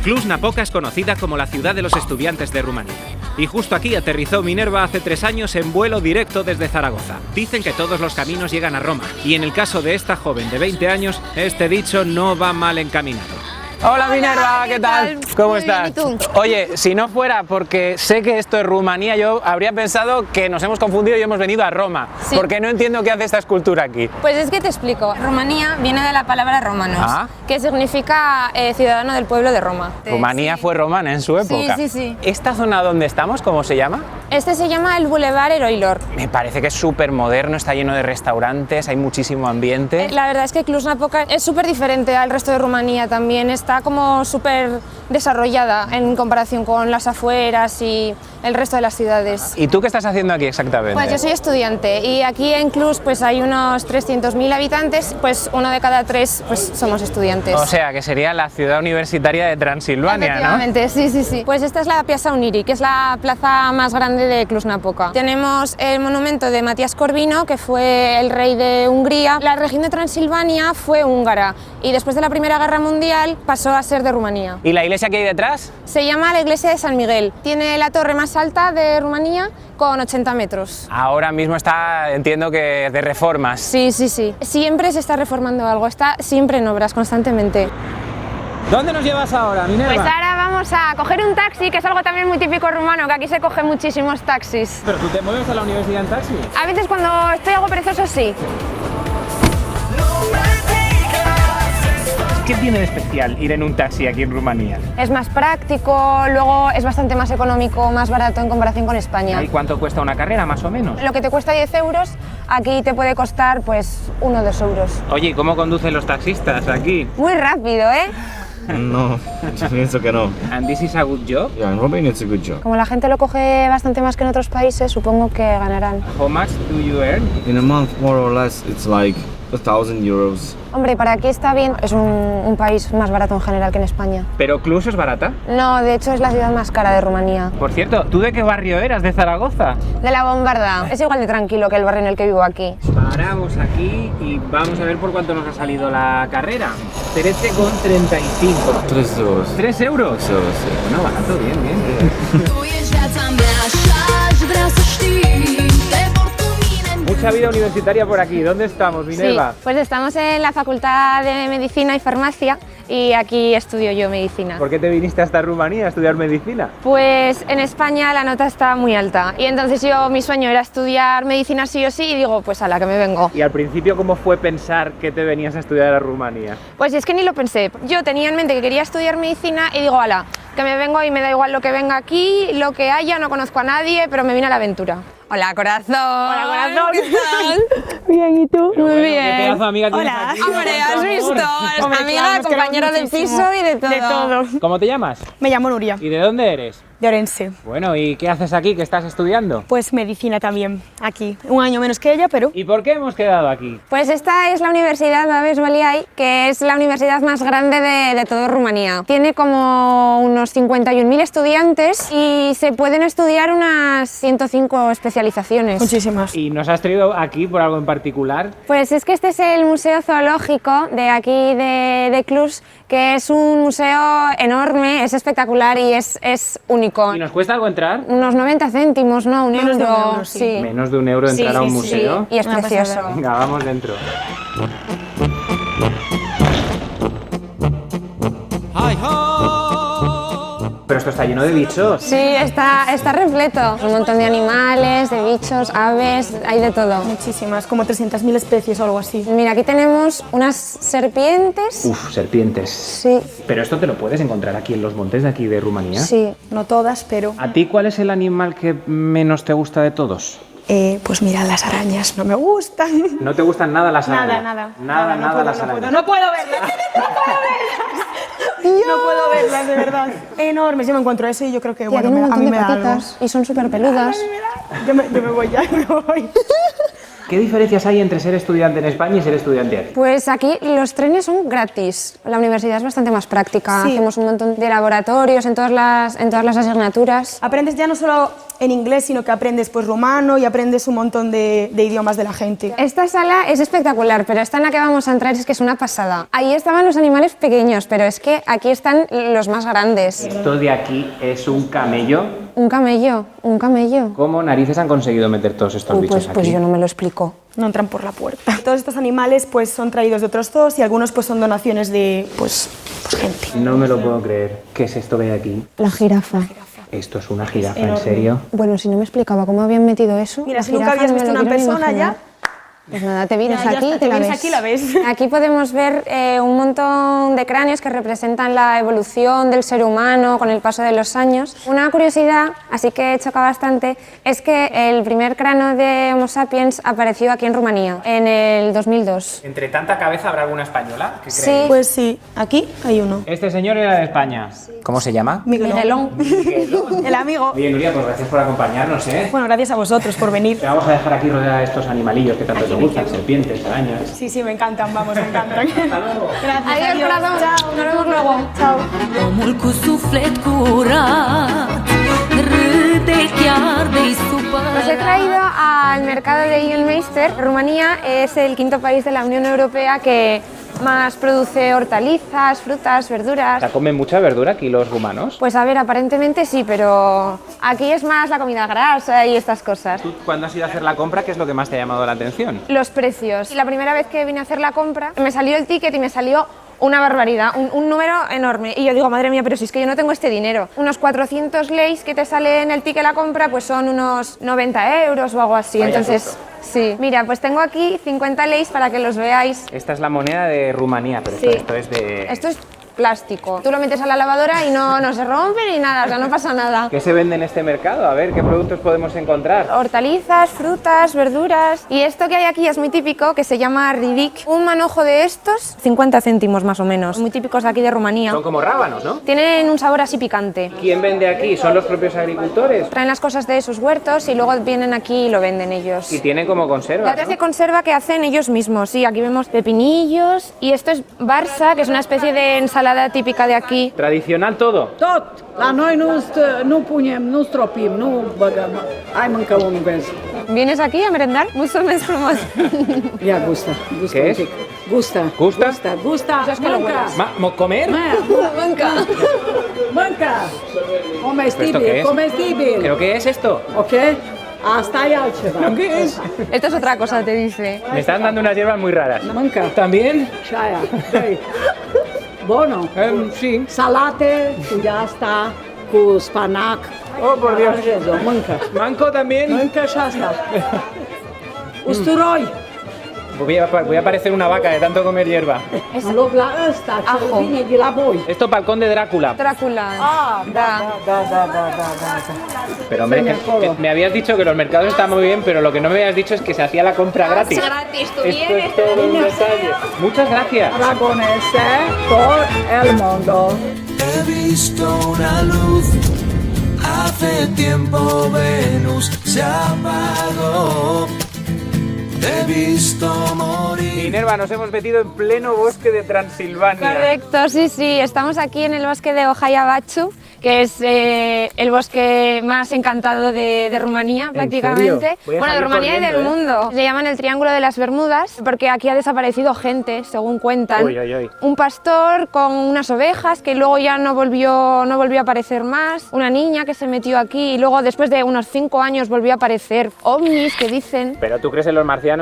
Cluj-Napoca es conocida como la ciudad de los estudiantes de Rumanía. Y justo aquí aterrizó Minerva hace 3 años en vuelo directo desde Zaragoza. Dicen que todos los caminos llegan a Roma. Y en el caso de esta joven de 20 años, este dicho no va mal encaminado. Hola Minerva, ¿qué tal? ¿Cómo estás? Bien, ¿y tú? Oye, si no fuera porque sé que esto es Rumanía, yo habría pensado que nos hemos confundido y hemos venido a Roma. Sí. Porque no entiendo qué hace esta escultura aquí. Pues es que te explico. Rumanía viene de la palabra romanos, Ah. que significa ciudadano del pueblo de Roma. Rumanía Sí. fue romana en su época. Sí, sí, sí. ¿Esta zona donde estamos, cómo se llama? Este se llama el Boulevard Heroilor. Me parece que es súper moderno, está lleno de restaurantes, hay muchísimo ambiente. La verdad es que Cluj-Napoca es súper diferente al resto de Rumanía también. Está como súper desarrollada en comparación con las afueras y el resto de las ciudades. ¿Y tú qué estás haciendo aquí exactamente? Pues yo soy estudiante y aquí en Cluj pues hay unos 300.000 habitantes, pues uno de cada 3 pues somos estudiantes. O sea, que sería la ciudad universitaria de Transilvania, ¿no? Efectivamente, sí, sí, sí. Pues esta es la Piazza Uniri, que es la plaza más grande de Cluj-Napoca. Tenemos el monumento de Matías Corvino, que fue el rey de Hungría. La región de Transilvania fue húngara y después de la Primera Guerra Mundial pasó a ser de Rumanía. ¿Y la iglesia que hay detrás? Se llama la iglesia de San Miguel. Tiene la torre más alta de Rumanía con 80 metros. Ahora mismo está, entiendo que de reformas. Sí, sí, sí. Siempre se está reformando algo, está siempre en obras, constantemente. ¿Dónde nos llevas ahora, Minerva? Pues ahora vamos a coger un taxi, que es algo también muy típico rumano, que aquí se cogen muchísimos taxis. ¿Pero tú te mueves a la universidad en taxi? A veces cuando estoy algo perezoso, sí. ¿Qué tiene de especial ir en un taxi aquí en Rumanía? Es más práctico, luego es bastante más económico, más barato en comparación con España. ¿Y cuánto cuesta una carrera, más o menos? Lo que te cuesta 10 euros, aquí te puede costar pues 1 o 2 euros. Oye, ¿y cómo conducen los taxistas aquí? Muy rápido, ¿eh? No, yo pienso que no. ¿And this is a good job? Yeah, in Romania it's a good job. Como la gente lo coge bastante más que en otros países, supongo que ganarán. How much do you earn? In a month, more or less, it's like 1,000 euros. Hombre, para aquí está bien, es un país más barato en general que en España. ¿Pero Cluj es barata? No, de hecho es la ciudad más cara de Rumanía. Por cierto, ¿tú de qué barrio eras? ¿De Zaragoza? De la Bombarda. Es igual de tranquilo que el barrio en el que vivo aquí. Paramos aquí y vamos a ver por cuánto nos ha salido la carrera. 13,35. 3 euros. 3 euros. 3 euros, sí. Bueno, barato, bien, bien. Mucha vida universitaria por aquí. ¿Dónde estamos, Minerva? Sí, pues estamos en la Facultad de Medicina y Farmacia y aquí estudio yo medicina. ¿Por qué te viniste hasta Rumanía a estudiar medicina? Pues en España la nota está muy alta y entonces mi sueño era estudiar medicina sí o sí y digo, pues a la que me vengo. ¿Y al principio cómo fue pensar que te venías a estudiar a Rumanía? Pues es que ni lo pensé. Yo tenía en mente que quería estudiar medicina y digo, ala, que me vengo y me da igual lo que venga aquí, lo que haya, no conozco a nadie, pero me vine a la aventura. Hola, corazón. Hola, corazón. ¿Qué tal? Bien, ¿y tú? Muy bien. ¿Qué pedazo de amiga tienes Hola. aquí? Hombre, ¿has visto? Hombre, Amiga, claro, nos compañera de queremos muchísimo. piso y de todo. De todo. ¿Cómo te llamas? Me llamo Nuria, ¿Y de dónde eres? de Orense. Bueno, ¿y qué haces aquí? ¿Qué estás estudiando? Pues medicina también, aquí. Un año menos que ella, pero... ¿Y por qué hemos quedado aquí? Pues esta es la Universidad Babes Valiai, que es la universidad más grande de toda Rumanía. Tiene como unos 51.000 estudiantes y se pueden estudiar unas 105 especializaciones. Muchísimas. ¿Y nos has traído aquí por algo en particular? Pues es que este es el Museo Zoológico de aquí de Cluj, que es un museo enorme, es espectacular y es único. ¿Y nos cuesta algo entrar? Unos 90 céntimos, ¿no? Menos de un euro, euro, sí. Menos de 1 euro Sí, entrar a un sí, sí. museo. Y es Una precioso. pasada. Venga, vamos dentro. Pero esto está lleno de bichos. Sí, está repleto. Un montón de animales, de bichos, aves, hay de todo. Muchísimas, como 300.000 especies o algo así. Mira, aquí tenemos unas serpientes. Uf, serpientes. Sí, Pero esto te lo puedes encontrar aquí en los montes de aquí de Rumanía. sí. No todas, pero... ¿A ti cuál es el animal que menos te gusta de todos? Pues mira, las arañas no me gustan. ¿No te gustan nada las arañas? Nada. Nada no puedo, las no arañas. puedo, no puedo verlas. No puedo verlas, de verdad. Enormes. Yo me encuentro eso y yo creo que, Tía, bueno, tienen un a montón mí de me da algo. patitas y son súper peludas. Yo me voy ya, me voy. ¿Qué diferencias hay entre ser estudiante en España y ser estudiante aquí? Pues aquí los trenes son gratis. La universidad es bastante más práctica. Sí. Hacemos un montón de laboratorios en todas las asignaturas. Aprendes ya no solo en inglés, sino que aprendes pues rumano y aprendes un montón de idiomas de la gente. Esta sala es espectacular, pero esta en la que vamos a entrar es que es una pasada. Ahí estaban los animales pequeños, pero es que aquí están los más grandes. Esto de aquí es un camello. Un camello, un camello. ¿Cómo narices han conseguido meter todos estos bichos Pues aquí? yo no me lo explico. No entran por la puerta. Todos estos animales pues son traídos de otros zoos y algunos pues son donaciones de pues gente. No me lo puedo creer. ¿Qué es esto que hay aquí? La jirafa. ¿Esto es una jirafa, en serio? Bueno, si no me explicaba cómo habían metido eso. Mira, la si nunca jirafa habías no me visto lo una quiero ni persona imaginar. ya. Pues nada, te vienes Ya aquí está, y te la vienes ves. aquí y la ves. Aquí podemos ver un montón de cráneos que representan la evolución del ser humano con el paso de los años. Una curiosidad, así que choca bastante, es que el primer cráneo de Homo sapiens apareció aquí en Rumanía, en el 2002. ¿Entre tanta cabeza habrá alguna española? ¿Qué Sí, Pues sí, aquí hay uno. Este señor era de España. ¿Cómo se llama? Miguelón. El amigo. Bien, Nuria, pues gracias por acompañarnos, ¿eh? Bueno, gracias a vosotros por venir. Te vamos a dejar aquí rodeada de estos animalillos que tanto te gustan, serpientes, arañas. Sí, sí, me encantan, vamos, me encantan. Gracias, Adiós, corazón. Chao. Nos vemos luego. Chao. Omul cu suflet curat râde chiar de-i Os he traído al mercado de Igelmeister. Rumanía es el quinto país de la Unión Europea que más produce hortalizas, frutas, verduras. ¿Comen mucha verdura aquí los rumanos? Pues a ver, aparentemente sí, pero aquí es más la comida grasa y estas cosas. ¿Tú cuando has ido a hacer la compra, qué es lo que más te ha llamado la atención? Los precios. La primera vez que vine a hacer la compra, me salió el ticket y me salió una barbaridad, un número enorme. Y yo digo, madre mía, pero si es que yo no tengo este dinero. Unos 400 leis que te sale en el ticket de la compra, pues son unos 90 euros o algo así. Vaya Entonces, susto. sí. Mira, pues tengo aquí 50 leis para que los veáis. Esta es la moneda de Rumanía, pero Sí. esto es de... Esto es plástico. Tú lo metes a la lavadora y no se rompe ni nada, o sea, no pasa nada. ¿Qué se vende en este mercado? A ver, ¿qué productos podemos encontrar? Hortalizas, frutas, verduras. Y esto que hay aquí es muy típico, que se llama ridic. Un manojo de estos, 50 céntimos más o menos. Muy típicos de aquí de Rumanía. Son como rábanos, ¿no? Tienen un sabor así picante. ¿Quién vende aquí? ¿Son los propios agricultores? Traen las cosas de sus huertos y luego vienen aquí y lo venden ellos. Y tienen como conservas, Latas de ¿no? conserva que hacen ellos mismos. Sí, aquí vemos pepinillos. Y esto es barsa, que es una especie de ensalada típica de aquí. Tradicional todo. Tot! La noi nu punem, nu stropim, nu băgăm. Hai mâncă unul, vezi. ¿Vienes aquí a merendar? Mulțumesc frumos. Ia, gusta. Gusta ¿Qué un es? pic. Gusta. ¿Gusta? Gusta. Mâncă. ¿Comer? Mâncă. Mâncă. ¿Esto qué Comestibil. es? Comestibil. ¿Pero qué es esto? Ok? Asta e altceva. ¿Qué es? Esto es otra cosa, te dice. Me están dando unas hierbas muy raras. Mâncă. ¿También? Și aia. Dă-i. Bono. Sí. Salate cu asta, cu spanac. Oh, por Dios. Aranjează-o. Mâncă. ¿Manco también? Mâncă și asta. Usturoi. Voy a parecer una vaca de tanto comer hierba. În loc la ăsta, ce Ajo. vine de la voi. Esto para el conde Drácula. Drácula. Da. Pero hombre, que me habías dicho que los mercados están muy bien, pero lo que no me habías dicho es que se hacía la compra gratis. Gratis, tú Esto vienes, es todo un detalle. Muchas gracias. Aragonese por el mundo. He visto una luz, hace tiempo Venus se apagó. Te he visto morir. Minerva, nos hemos metido en pleno bosque de Transilvania. Correcto, sí, sí. Estamos aquí en el bosque de Ojaiabachu, que es el bosque más encantado de Rumanía, prácticamente. serio? Voy a Bueno, de salir Rumanía y del corriendo, mundo. Le llaman el Triángulo de las Bermudas, porque aquí ha desaparecido gente, según cuentan. Uy, uy, uy. Un pastor con unas ovejas que luego ya no volvió a aparecer más. Una niña que se metió aquí y luego después de unos 5 años volvió a aparecer. Ovnis que dicen. ¿Pero tú crees en los marcianos?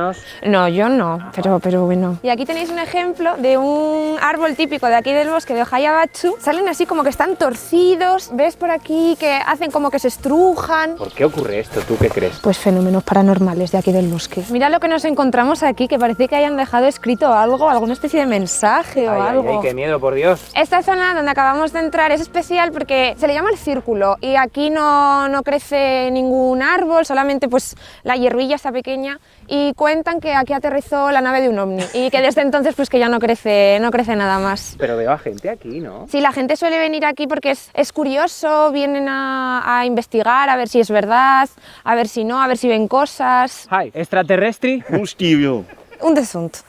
No, yo no, pero bueno. Y aquí tenéis un ejemplo de un árbol típico de aquí del bosque de Ojaiabachu. Salen así como que están torcidos. ¿Ves por aquí que hacen como que se estrujan? ¿Por qué ocurre esto? ¿Tú qué crees? Pues fenómenos paranormales de aquí del bosque. Mira lo que nos encontramos aquí, que parece que hayan dejado escrito algo, alguna especie de mensaje o Ay, ay, algo. ay, qué miedo, por Dios. Esta zona donde acabamos de entrar es especial porque se le llama el círculo y aquí no crece ningún árbol, solamente pues la hierbilla está pequeña y cuentan que aquí aterrizó la nave de un ovni y que desde entonces pues que ya no crece nada más. Pero veo a gente aquí, ¿no? Sí, la gente suele venir aquí porque es curioso, vienen a investigar, a ver si es verdad, a ver si no, a ver si ven cosas. Hi, extraterrestre. Nu știu eu. Unde sunt?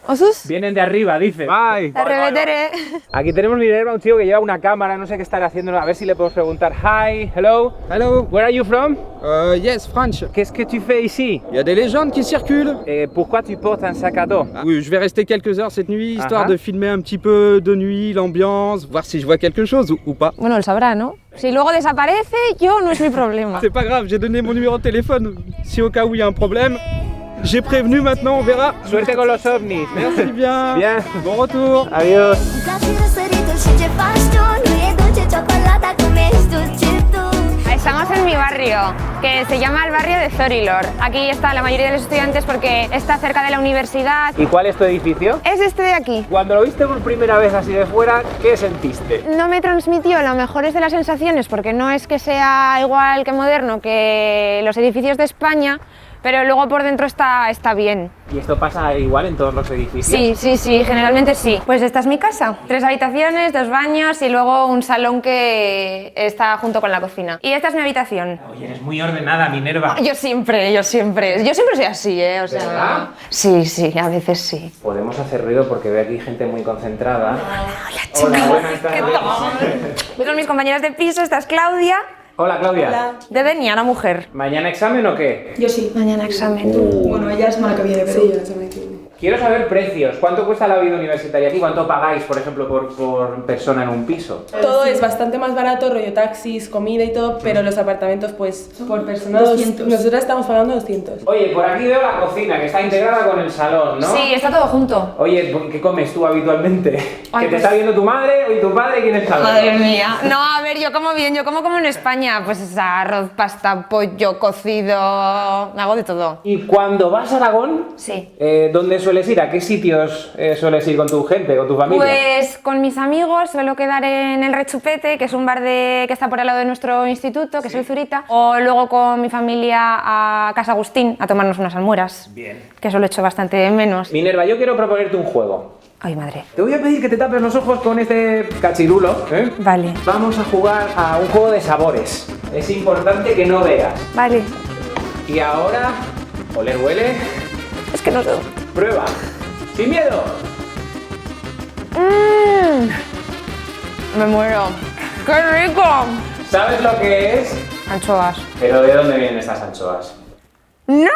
Osus. Vienen de arriba, dice. Bye. Arrevetere. Aquí tenemos Minerva, un chico que lleva una cámara, no sé qué estará haciendo, a ver si le podemos preguntar. Hi, hello. Hello. Where are you from? Yes, French. Qu'est-ce que tu fais ici? Il y a des légendes qui circulent. Et pourquoi tu portes un sac à dos? Oui, je vais rester quelques heures cette nuit, histoire Ah. de filmer un petit peu de nuit, l'ambiance, voir si je vois quelque chose ou pas. Bueno, él sabrá, ¿no? Si luego desaparece, yo no es mi problema. C'est pas grave, j'ai donné mon numéro de téléphone. Si au cas où il y a un problème, j'ai prévenu maintenant, on verra. Suerte con los ovnis. Merci bien. Bien. Bon retour. Adiós. Estamos en mi barrio, que se llama el barrio de Zorilor. Aquí está la mayoría de los estudiantes porque está cerca de la universidad. ¿Y cuál es tu edificio? Es este de aquí. Cuando lo viste por primera vez así de fuera, ¿qué sentiste? No me transmitió las mejores de las sensaciones porque no es que sea igual que moderno que los edificios de España, pero luego por dentro está bien. ¿Y esto pasa igual en todos los edificios? Sí, generalmente sí. Pues esta es mi casa. 3 habitaciones, 2 baños y luego un salón que está junto con la cocina. Y esta es mi habitación. Oye, eres muy ordenada, Minerva. Yo siempre soy así, ¿eh? O sea, ¿verdad? Sí, a veces sí. Podemos hacer ruido porque veo aquí gente muy concentrada. Hola, Hola, buenas tardes. ¿Qué tal? Son mis compañeras de piso, esta es Claudia. Hola, Claudia. De Denia, la mujer. ¿Mañana examen o qué? Yo sí. Mañana examen. Bueno, ella es semana que viene, pero... Sí, la semana que viene. Quiero saber precios. ¿Cuánto cuesta la vida universitaria aquí? ¿Cuánto pagáis, por ejemplo, por persona en un piso? Todo es bastante más barato, rollo taxis, comida y todo, pero los apartamentos, pues, por persona, 200. nosotros estamos pagando 200. Oye, por aquí veo la cocina, que está integrada con el salón, ¿no? Sí, está todo junto. Oye, ¿qué comes tú habitualmente? Ay, ¿Que te pues- está viendo tu madre y tu padre? ¿Quién está viendo? Madre mía. No, a ver, yo como bien, yo como en España. Pues arroz, pasta, pollo, cocido, hago de todo. Y cuando vas a Aragón, Sí. ¿dónde sueles ir? ¿A qué sitios sueles ir con tu gente, con tu familia? Pues con mis amigos suelo quedar en el Rechupete, que es un bar que está por al lado de nuestro instituto, que es el Zurita, o luego con mi familia a Casa Agustín a tomarnos unas almueras. Bien. Que eso lo echo bastante menos. Minerva, yo quiero proponerte un juego. Ay, madre. Te voy a pedir que te tapes los ojos con este cachirulo, ¿eh? Vale. Vamos a jugar a un juego de sabores. Es importante que no veas. Vale. Y ahora, oler, huele, Es que no sé. prueba. ¡Sin miedo! Me muero. ¡Qué rico! ¿Sabes lo que es? Anchoas. ¿Pero de dónde vienen estas anchoas? ¡No!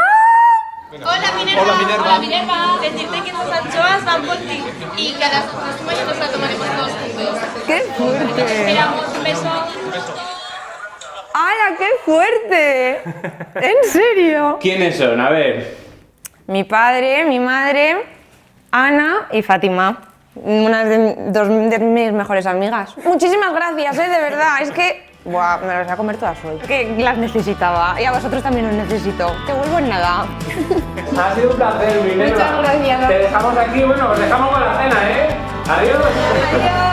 Hola Minerva, decirte que estas anchoas van por ti y que a las próximas ya nos la tomaremos todos juntos. ¡Qué fuerte! Esperamos un beso. ¡Hala, qué fuerte! ¿En serio? ¿Quiénes son? A ver. Mi padre, mi madre, Ana y Fátima. Dos de mis mejores amigas. Muchísimas gracias, de verdad. Es que buah, me las voy a comer todas hoy. Que las necesitaba y a vosotros también os necesito. Te vuelvo en nada. Ha sido un placer, Minerva. Muchas gracias. Te dejamos aquí, bueno, os dejamos con la cena, ¿eh? Adiós. Adiós.